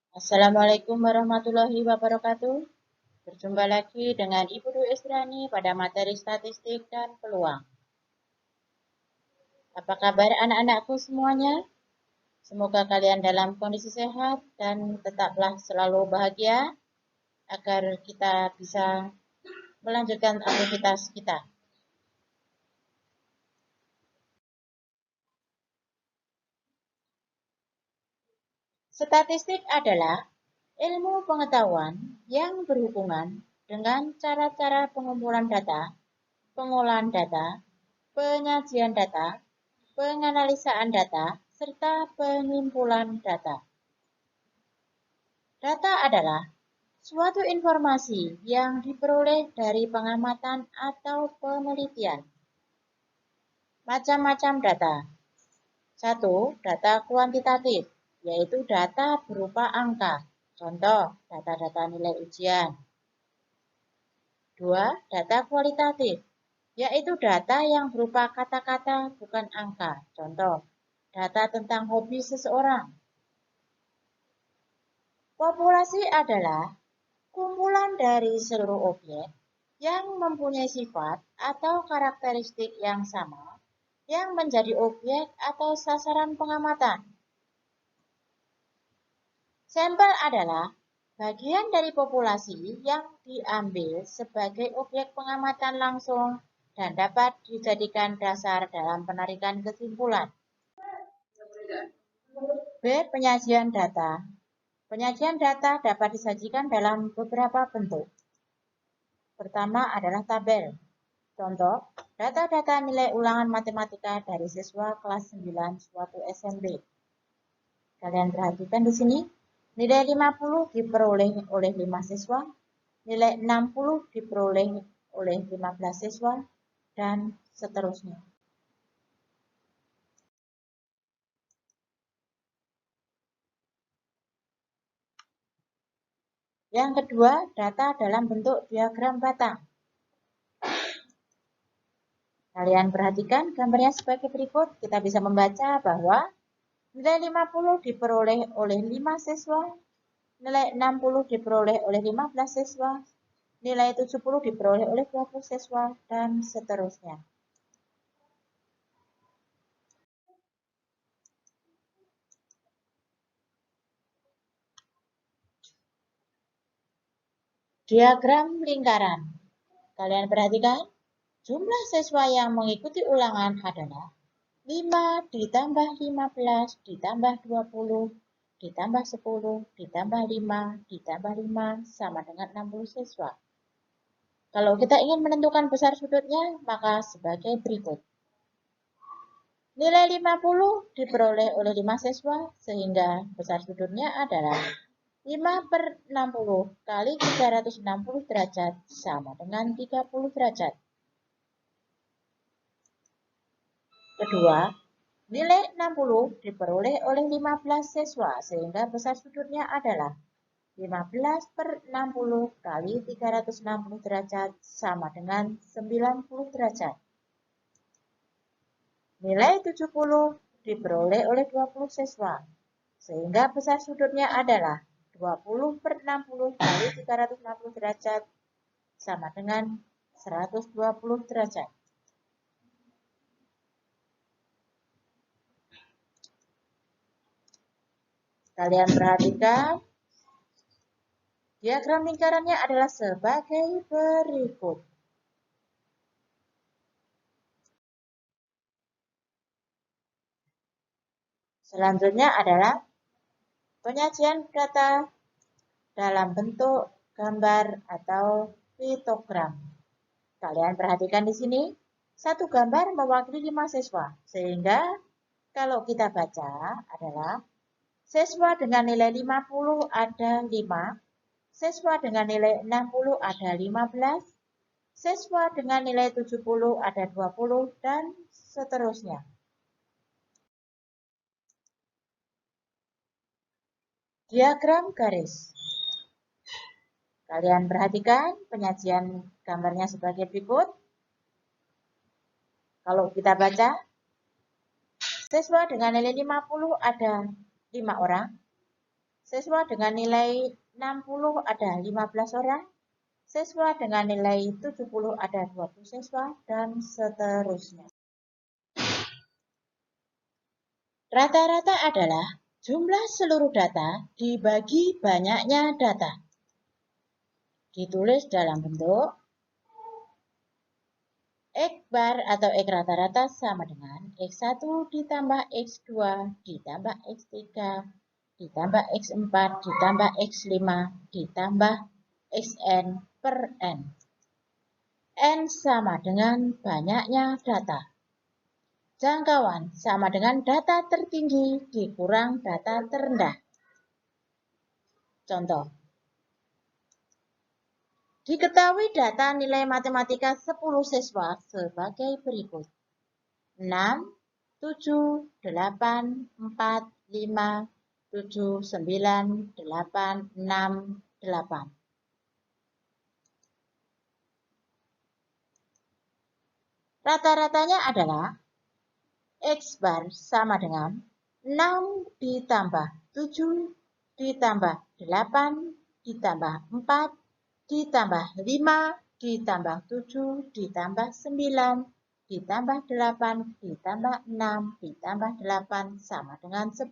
Assalamualaikum warahmatullahi wabarakatuh. Berjumpa lagi dengan Ibu Dwi Istriani pada materi statistik dan peluang. Apa kabar anak-anakku semuanya? Semoga kalian dalam kondisi sehat dan tetaplah selalu bahagia agar kita bisa melanjutkan aktivitas kita. Statistik adalah ilmu pengetahuan yang berhubungan dengan cara-cara pengumpulan data, pengolahan data, penyajian data, penganalisaan data, serta penyimpulan data. Data adalah suatu informasi yang diperoleh dari pengamatan atau penelitian. Macam-macam data. 1. Data kuantitatif, yaitu data berupa angka. Contoh, data-data nilai ujian. 2. Data kualitatif, yaitu data yang berupa kata-kata bukan angka. Contoh, data tentang hobi seseorang. Populasi adalah kumpulan dari seluruh objek yang mempunyai sifat atau karakteristik yang sama yang menjadi objek atau sasaran pengamatan. Sampel adalah bagian dari populasi yang diambil sebagai objek pengamatan langsung dan dapat dijadikan dasar dalam penarikan kesimpulan. B. Penyajian data. Penyajian data dapat disajikan dalam beberapa bentuk. Pertama adalah tabel. Contoh, data-data nilai ulangan matematika dari siswa kelas 9 suatu SMP. Kalian perhatikan di sini, nilai 50 diperoleh oleh 5 siswa, nilai 60 diperoleh oleh 15 siswa, dan seterusnya. Yang kedua, data dalam bentuk diagram batang. Kalian perhatikan gambarnya sebagai berikut. Kita bisa membaca bahwa nilai 50 diperoleh oleh 5 siswa, nilai 60 diperoleh oleh 15 siswa, nilai 70 diperoleh oleh 20 siswa, dan seterusnya. Diagram lingkaran. Kalian perhatikan, jumlah siswa yang mengikuti ulangan adalah 5 ditambah 15 ditambah 20 ditambah 10 ditambah 5 ditambah 5 sama dengan 60 siswa. Kalau kita ingin menentukan besar sudutnya, maka sebagai berikut. Nilai 50 diperoleh oleh 5 siswa, sehingga besar sudutnya adalah 5/60 kali 360 derajat sama dengan 30 derajat. Kedua, nilai 60 diperoleh oleh 15 siswa, sehingga besar sudutnya adalah 15/60 kali 360 derajat sama dengan 90 derajat. Nilai 70 diperoleh oleh 20 siswa, sehingga besar sudutnya adalah 20/60 kali 360 derajat sama dengan 120 derajat. Kalian perhatikan, diagram lingkarannya adalah sebagai berikut. Selanjutnya adalah penyajian data dalam bentuk gambar atau piktogram. Kalian perhatikan di sini, satu gambar mewakili 5 siswa, sehingga kalau kita baca adalah siswa dengan nilai 50 ada 5, siswa dengan nilai 60 ada 15, siswa dengan nilai 70 ada 20, dan seterusnya. Diagram garis. Kalian perhatikan penyajian gambarnya sebagai berikut. Kalau kita baca, siswa dengan nilai 50 ada 5 orang, Siswa dengan nilai 60 ada 15 orang, siswa dengan nilai 70 ada 20 siswa, dan seterusnya. Rata-rata adalah jumlah seluruh data dibagi banyaknya data. Ditulis dalam bentuk X bar atau X rata-rata sama dengan X1 ditambah X2 ditambah X3 ditambah X4 ditambah X5 ditambah Xn per N. N sama dengan banyaknya data. Jangkauan sama dengan data tertinggi dikurang data terendah. Contoh. Diketahui data nilai matematika 10 siswa sebagai berikut. 6, 7, 8, 4, 5, 7, 9, 8, 6, 8. Rata-ratanya adalah X bar sama dengan 6 ditambah 7 ditambah 8 ditambah 4 ditambah 5 ditambah 7 ditambah 9 ditambah 8 ditambah 6 ditambah 8 sama dengan 10.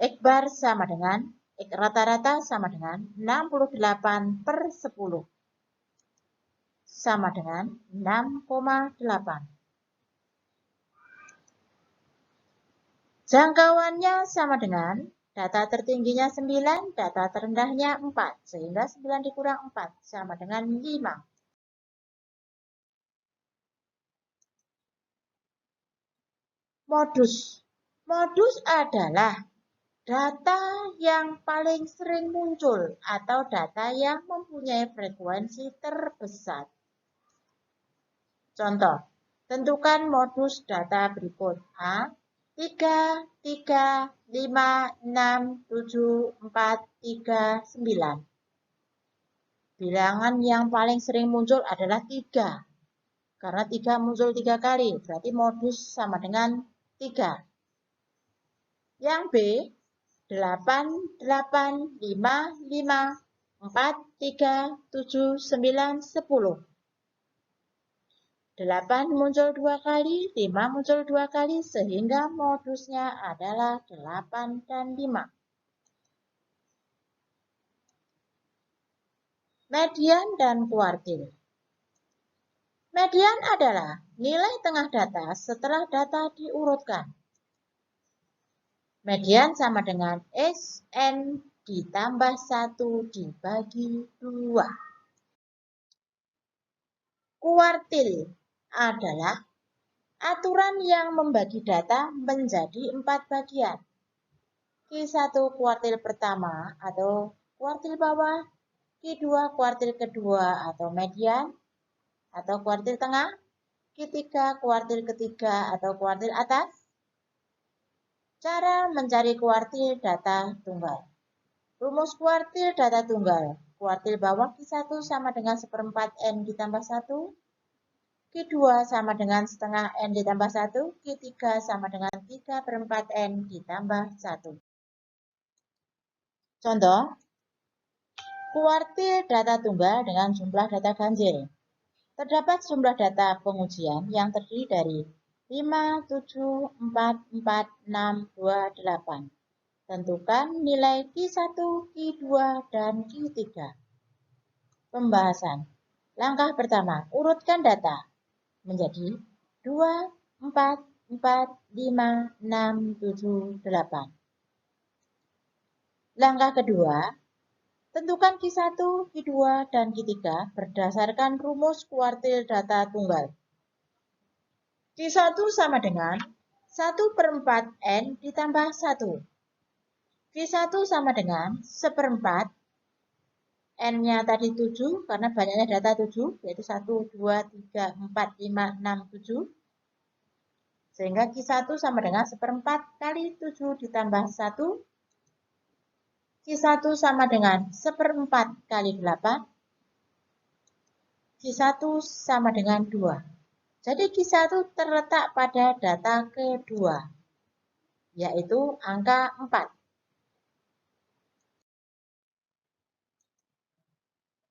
X bar sama dengan X rata-rata sama dengan 68 per 10 sama dengan 6,8. Jangkauannya sama dengan data tertingginya 9, data terendahnya 4, sehingga 9 dikurang 4 sama dengan 5. Modus. Modus adalah data yang paling sering muncul atau data yang mempunyai frekuensi terbesar. Contoh, tentukan modus data berikut. A, 3, 3, 5, 6, 7, 4, 3, 9. Bilangan yang paling sering muncul adalah 3. Karena 3 muncul 3 kali, berarti modus sama dengan 3. Yang B, 8, 8, 5, 5, 4, 3, 7, 9, 10. 8 muncul 2 kali, 5 muncul 2 kali, sehingga modusnya adalah 8 dan 5. Median dan kuartil. Median adalah nilai tengah data setelah data diurutkan. Median sama dengan Sn ditambah 1 dibagi 2. Kuartil adalah aturan yang membagi data menjadi 4 bagian. Q1 kuartil pertama atau kuartil bawah, Q2 kuartil kedua atau median atau kuartil tengah, Q3 kuartil ketiga atau kuartil atas. Cara mencari kuartil data tunggal. Rumus kuartil data tunggal. Kuartil bawah Q1 sama dengan 1/4 N ditambah 1. Q2 sama dengan setengah N ditambah 1. Q3 sama dengan 3/4 N ditambah 1. Contoh, kuartil data tunggal dengan jumlah data ganjil. Terdapat jumlah data pengujian yang terdiri dari 5, 7, 4, 4, 6, 2, 8. Tentukan nilai Q1, Q2, dan Q3. Pembahasan. Langkah pertama, urutkan data menjadi 2, 4, 4, 5, 6, 7, 8. Langkah kedua, tentukan Q1, Q2, dan Q3 berdasarkan rumus kuartil data tunggal. Q1 sama dengan 1/4 N ditambah 1. Q1 sama dengan 1/4. N-nya tadi 7, karena banyaknya data 7, yaitu 1, 2, 3, 4, 5, 6, 7. Sehingga Q1 sama dengan 1/4 kali 7 ditambah 1. Q1 sama dengan 1/4 kali 8. Q1 sama dengan 2. Jadi Q1 terletak pada data kedua, yaitu angka 4.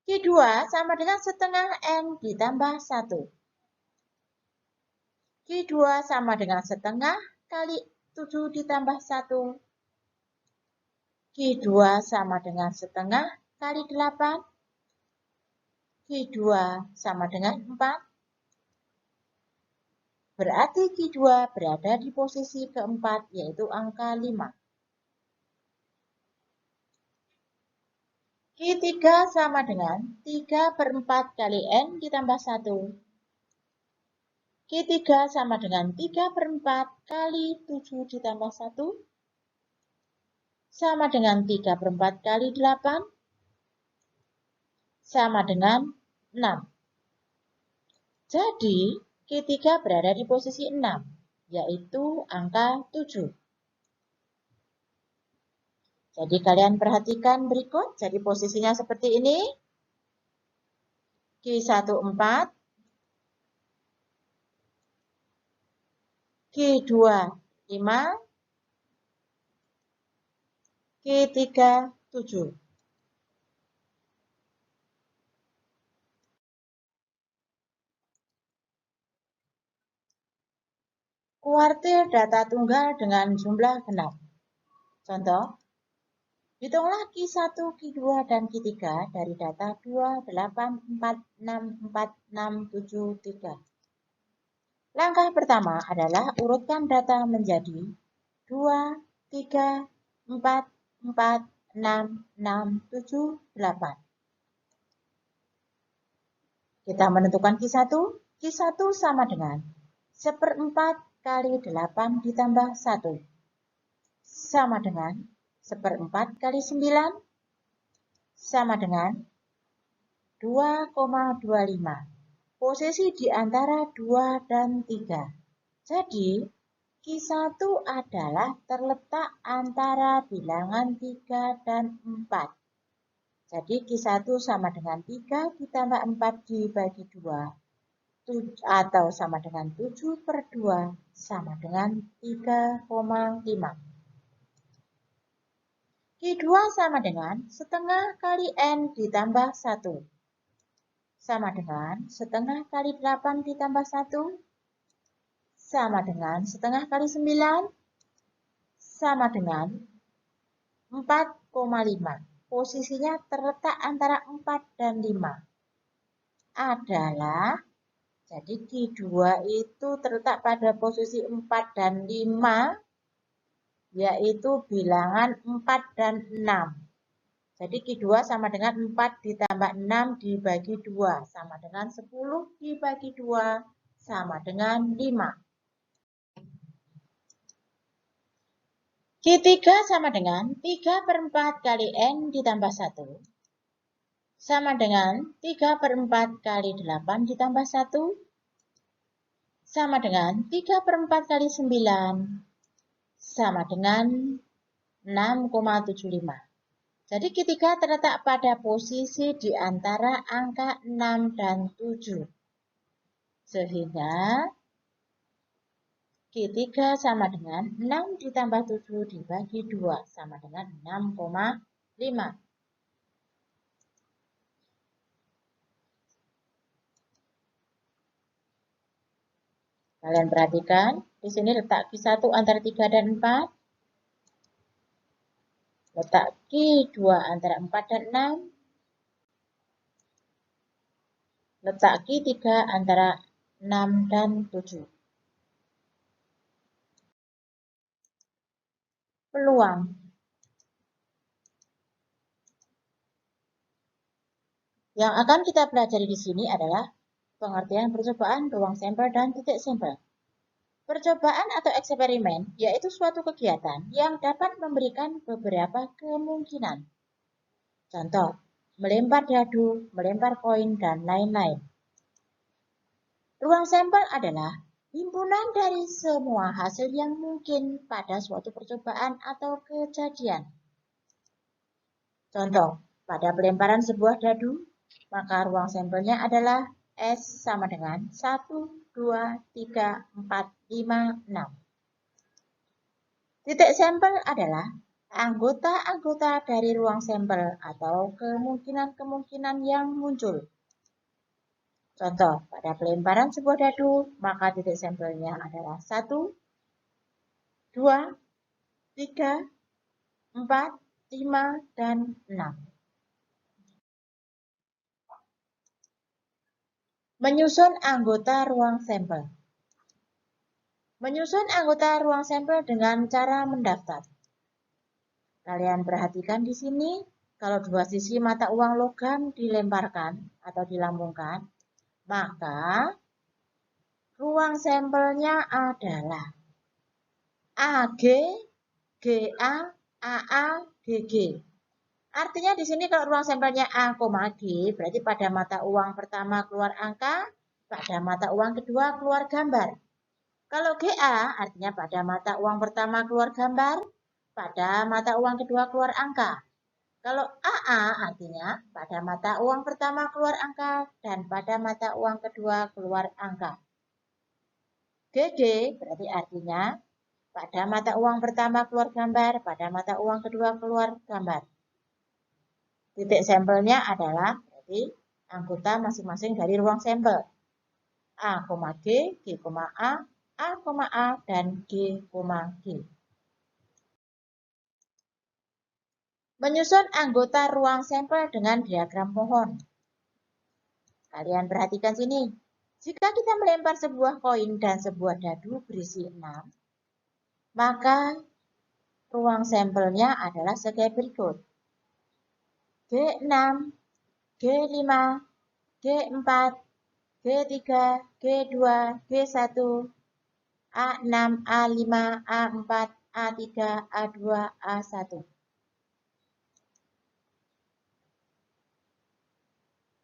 Q2 sama dengan setengah N ditambah 1. Q2 sama dengan setengah kali 7 ditambah 1. Q2 sama dengan setengah kali 8. Q2 sama dengan 4. Berarti Q2 berada di posisi keempat, yaitu angka 5. Q3 sama dengan 3/4 kali N ditambah 1. Q3 sama dengan 3/4 kali 7 ditambah 1. Sama dengan 3/4 kali 8. Sama dengan 6. Jadi, Q3 berada di posisi 6, yaitu angka 7. Jadi kalian perhatikan berikut, jadi posisinya seperti ini. Q1 4, Q2 5, Q3 7. Kuartil data tunggal dengan jumlah genap. Contoh, hitunglah Q1, Q2, dan Q3 dari data 2, 8, 4, 6, 4, 6, 7, 3. Langkah pertama adalah urutkan data menjadi 2, 3, 4, 4, 6, 6, 7, 8. Kita menentukan Q1. Q1 sama dengan 1/4 kali 8 ditambah 1. Sama dengan 1/4 kali 9. Sama dengan 2,25. Posisi di antara 2 dan 3. Jadi, Q1 adalah terletak antara bilangan 3 dan 4. Jadi, Q1 sama dengan 3 ditambah 4 dibagi 2. Atau sama dengan 7/2 sama dengan 3,5. Q2 sama dengan setengah kali N ditambah 1. Sama dengan setengah kali 8 ditambah 1. Sama dengan setengah kali 9. Sama dengan 4,5. Posisinya terletak antara 4 dan 5. Adalah, jadi Q2 itu terletak pada posisi 4 dan 5, yaitu bilangan 4 dan 6. Jadi Q2 sama dengan 4 ditambah 6 dibagi 2. Sama dengan 10 dibagi 2. Sama dengan 5. Q3 sama dengan 3/4 kali N ditambah 1. Sama dengan 3/4 kali 8 ditambah 1. Sama dengan 3/4 kali 9. Sama dengan 6,75. Jadi Q3 terletak pada posisi di antara angka 6 dan 7. Sehingga Q3 sama dengan 6 ditambah 7 dibagi 2. Sama dengan 6,5. Kalian perhatikan, di sini letak Q1 antara 3 dan 4. Letak Q2 antara 4 dan 6. Letak Q3 antara 6 dan 7. Peluang. Yang akan kita pelajari di sini adalah pengertian percobaan, ruang sampel, dan titik sampel. Percobaan atau eksperimen yaitu suatu kegiatan yang dapat memberikan beberapa kemungkinan. Contoh, melempar dadu, melempar koin, dan lain-lain. Ruang sampel adalah himpunan dari semua hasil yang mungkin pada suatu percobaan atau kejadian. Contoh, pada pelemparan sebuah dadu, maka ruang sampelnya adalah S sama dengan 1, 2, 3, 4, 5, 6. Titik sampel adalah anggota-anggota dari ruang sampel atau kemungkinan-kemungkinan yang muncul. Contoh, pada pelemparan sebuah dadu, maka titik sampelnya adalah 1, 2, 3, 4, 5, dan 6. Menyusun anggota ruang sampel. Menyusun anggota ruang sampel dengan cara mendaftar. Kalian perhatikan di sini, kalau dua sisi mata uang logam dilemparkan atau dilambungkan, maka ruang sampelnya adalah AG, GA, AA, GG. Artinya di sini kalau ruang sampelnya A, G, berarti pada mata uang pertama keluar angka, pada mata uang kedua keluar gambar. Kalau GA artinya pada mata uang pertama keluar gambar, pada mata uang kedua keluar angka. Kalau AA artinya pada mata uang pertama keluar angka dan pada mata uang kedua keluar angka. GG berarti artinya pada mata uang pertama keluar gambar, pada mata uang kedua keluar gambar. Titik sampelnya adalah berarti anggota masing-masing dari ruang sampel. A, G, G, A, A, dan G, G. Menyusun anggota ruang sampel dengan diagram pohon. Kalian perhatikan sini. Jika kita melempar sebuah koin dan sebuah dadu berisi 6, maka ruang sampelnya adalah sebagai berikut. G6, G5, G4, G3, G2, G1, A6, A5, A4, A3, A2, A1.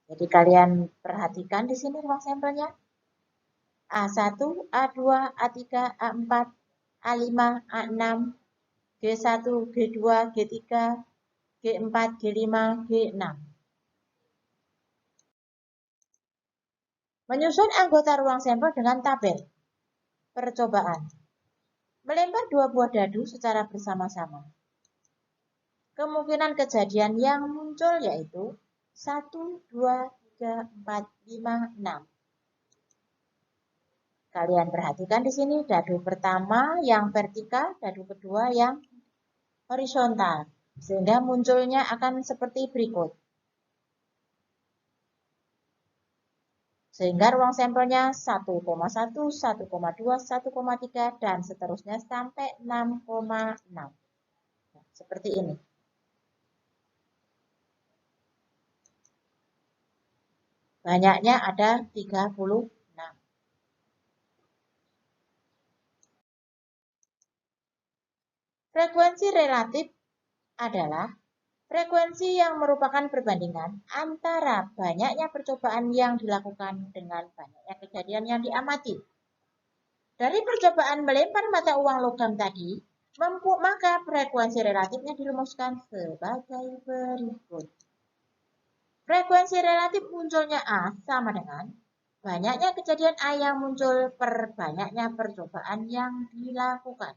Jadi kalian perhatikan di sini ruang sampelnya. A1, A2, A3, A4, A5, A6, G1, G2, G3, G4, G5, G6. Menyusun anggota ruang sampel dengan tabel. Percobaan. Melempar dua buah dadu secara bersama-sama. Kemungkinan kejadian yang muncul yaitu 1, 2, 3, 4, 5, 6. Kalian perhatikan di sini dadu pertama yang vertikal, dadu kedua yang horizontal. Sehingga munculnya akan seperti berikut. Sehingga ruang sampelnya 1,1, 1,2, 1,3, dan seterusnya sampai 6,6. Nah, seperti ini. Banyaknya ada 36. Frekuensi relatif adalah frekuensi yang merupakan perbandingan antara banyaknya percobaan yang dilakukan dengan banyaknya kejadian yang diamati. Dari percobaan melempar mata uang logam tadi, maka frekuensi relatifnya dirumuskan sebagai berikut. Frekuensi relatif munculnya A sama dengan banyaknya kejadian A yang muncul per banyaknya percobaan yang dilakukan.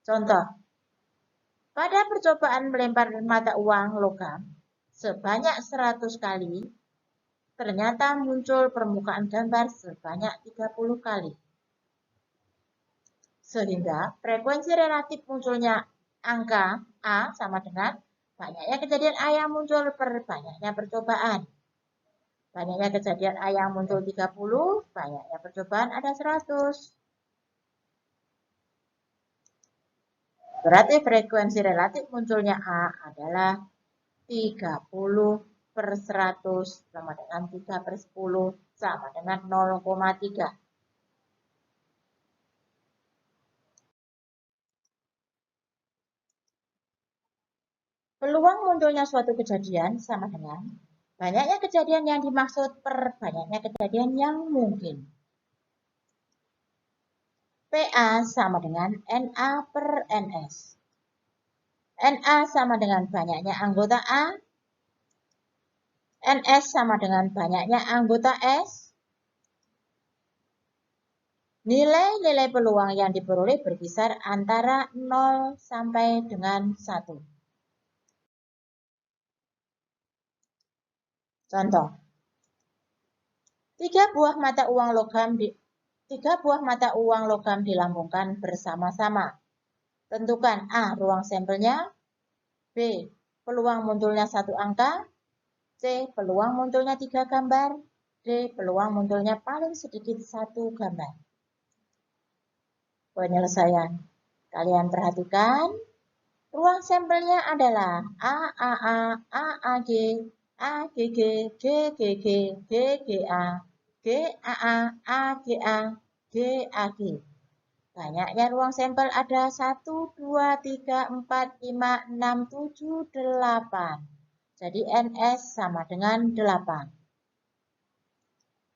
Contoh, pada percobaan melempar mata uang logam sebanyak 100 kali, ternyata muncul permukaan gambar sebanyak 30 kali. Sehingga frekuensi relatif munculnya angka A sama dengan banyaknya kejadian A yang muncul per banyaknya percobaan. Banyaknya kejadian A yang muncul 30, banyaknya percobaan ada 100. Berarti frekuensi relatif munculnya A adalah 30 per 100 sama dengan 3 per 10 sama dengan 0,3. Peluang munculnya suatu kejadian sama dengan banyaknya kejadian yang dimaksud per banyaknya kejadian yang mungkin. PA sama dengan NA per NS. NA sama dengan banyaknya anggota A. NS sama dengan banyaknya anggota S. Nilai-nilai peluang yang diperoleh berkisar antara 0 sampai dengan 1. Contoh, tiga buah mata uang logam dilambungkan bersama-sama. Tentukan A. Ruang sampelnya, B. Peluang munculnya satu angka, C. Peluang munculnya 3 gambar, D. Peluang munculnya paling sedikit 1 gambar. Penyelesaian. Kalian perhatikan, ruang sampelnya adalah AAA, AAG, AGG, GGG, GGA, GAA, AGA, GAG. Banyaknya ruang sampel ada 1, 2, 3, 4, 5, 6, 7, 8. Jadi NS sama dengan 8.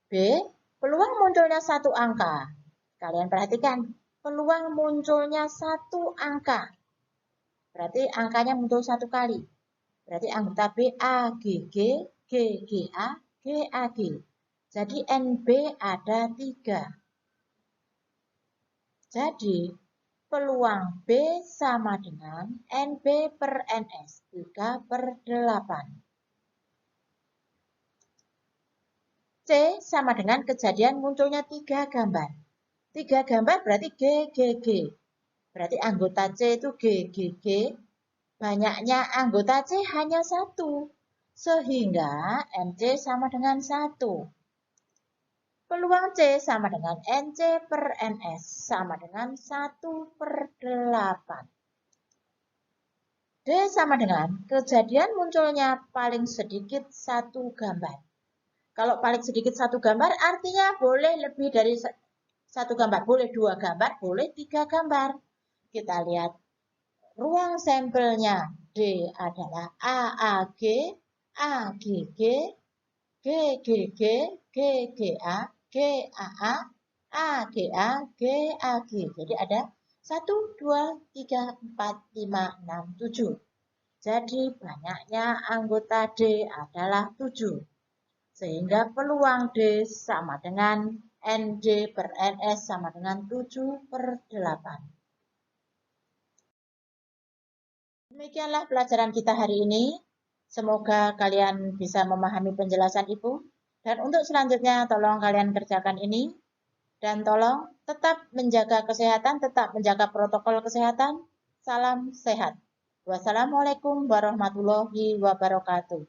B. Peluang munculnya satu angka. Kalian perhatikan, peluang munculnya satu angka. Berarti angkanya muncul satu kali. Berarti anggota B, AGG, GGA, GAG. Jadi NB ada 3. Jadi peluang B sama dengan NB per NS, 3/8. C sama dengan kejadian munculnya 3 gambar. 3 gambar berarti GGG. Berarti anggota C itu GGG. Banyaknya anggota C hanya 1. Sehingga NC sama dengan 1. Peluang C sama dengan NC per NS sama dengan 1/8. D sama dengan kejadian munculnya paling sedikit 1 gambar. Kalau paling sedikit 1 gambar artinya boleh lebih dari 1 gambar. Boleh 2 gambar, boleh 3 gambar. Kita lihat ruang sampelnya D adalah AAG, AGG, GGG, GGA, GAA, AGA, GAG. Jadi ada 1, 2, 3, 4, 5, 6, 7. Jadi banyaknya anggota D adalah 7. Sehingga peluang D sama dengan ND per NS sama dengan 7/8. Demikianlah pelajaran kita hari ini. Semoga kalian bisa memahami penjelasan Ibu. Dan untuk selanjutnya tolong kalian kerjakan ini. Dan tolong tetap menjaga kesehatan, tetap menjaga protokol kesehatan. Salam sehat. Wassalamualaikum warahmatullahi wabarakatuh.